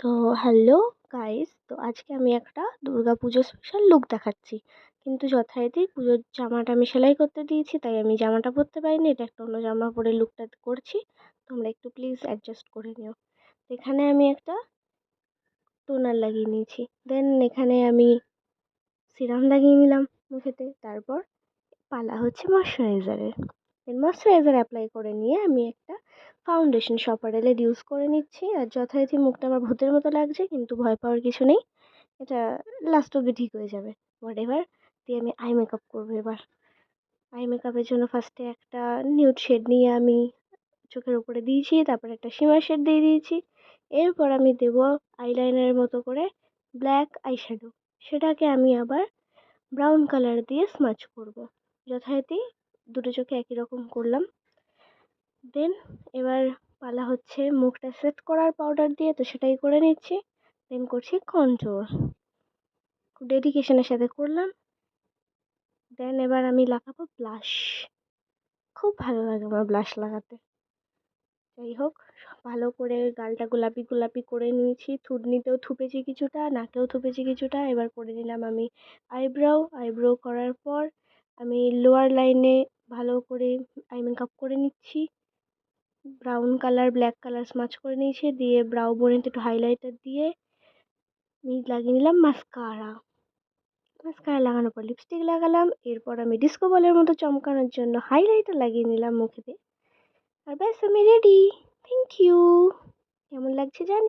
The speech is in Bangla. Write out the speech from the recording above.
তো হ্যালো গাইস, তো আজকে আমি একটা দুর্গাপুজো স্পেশাল লুক দেখাচ্ছি। কিন্তু যথারীতি পুজোর জামাটা আমি সেলাই করতে দিয়েছি, তাই আমি জামাটা পরতে পারিনি। এটা একটা অন্য জামা পরে লুকটা করছি, তোমরা একটু প্লিজ অ্যাডজাস্ট করে নিও। তো এখানে আমি একটা টোনার লাগিয়ে নিয়েছি, দেন এখানে আমি সিরাম লাগিয়ে নিলাম মুখেতে। তারপর পালা হচ্ছে ময়শ্চারাইজারের। দেন ময়শ্চারাইজার অ্যাপ্লাই করে নিয়ে আমি একটা ফাউন্ডেশন শপারেলের ইউজ করে নিচ্ছি। আর যথারীতি মুখটা আমার ভূতের মতো লাগছে, কিন্তু ভয় পাওয়ার কিছু নেই, এটা লাস্ট অব্দি ঠিক হয়ে যাবে। হোয়াট এভার, দিয়ে আমি আই মেকআপ করবো এবার। আই মেকআপের জন্য ফার্স্টে একটা নিউড শেড নিয়ে আমি চোখের উপরে দিয়েছি, তারপর একটা শিমার শেড দিয়ে দিয়েছি। এরপর আমি দেবো আইলাইনারের মতো করে ব্ল্যাক আইশ্যাডো, সেটাকে আমি আবার ব্রাউন কালার দিয়ে স্মাচ করব। যথারীতি দুটো চোখে একই রকম করলাম। দেন এবার পালা হচ্ছে মুখটা সেট করার পাউডার দিয়ে, তো সেটাই করে নিচ্ছি। দেন করছি কন্ট্রোল, খুব ডেডিকেশনের সাথে করলাম। দেন এবার আমি লাগাবো ব্লাশ। খুব ভালো লাগে আমার ব্লাশ লাগাতে। যাই হোক, ভালো করে গালটা গোলাপি গোলাপি করে নিয়েছি, থুতনিতেও থুপেছি কিছুটা, নাকেও থুপেছি কিছুটা। এবার করে নিলাম আমি আইব্রো করার পর আমি লোয়ার লাইনে ভালো করে আই মেকআপ করে নিচ্ছি। Brown colour black colour smudge করে নিয়েছি, দিয়ে ব্রাউ বোনেতে একটু হাইলাইটার দিয়ে আমি লাগিয়ে নিলাম মাস্কারা। মাস্কারা লাগানোর পর লিপস্টিক লাগালাম। এরপর আমি ডিস্কো বলের মতো চমকানোর জন্য হাইলাইটার লাগিয়ে নিলাম মুখেতে। আর ব্যাস, আমি রেডি। Thank you. কেমন লাগছে জানি।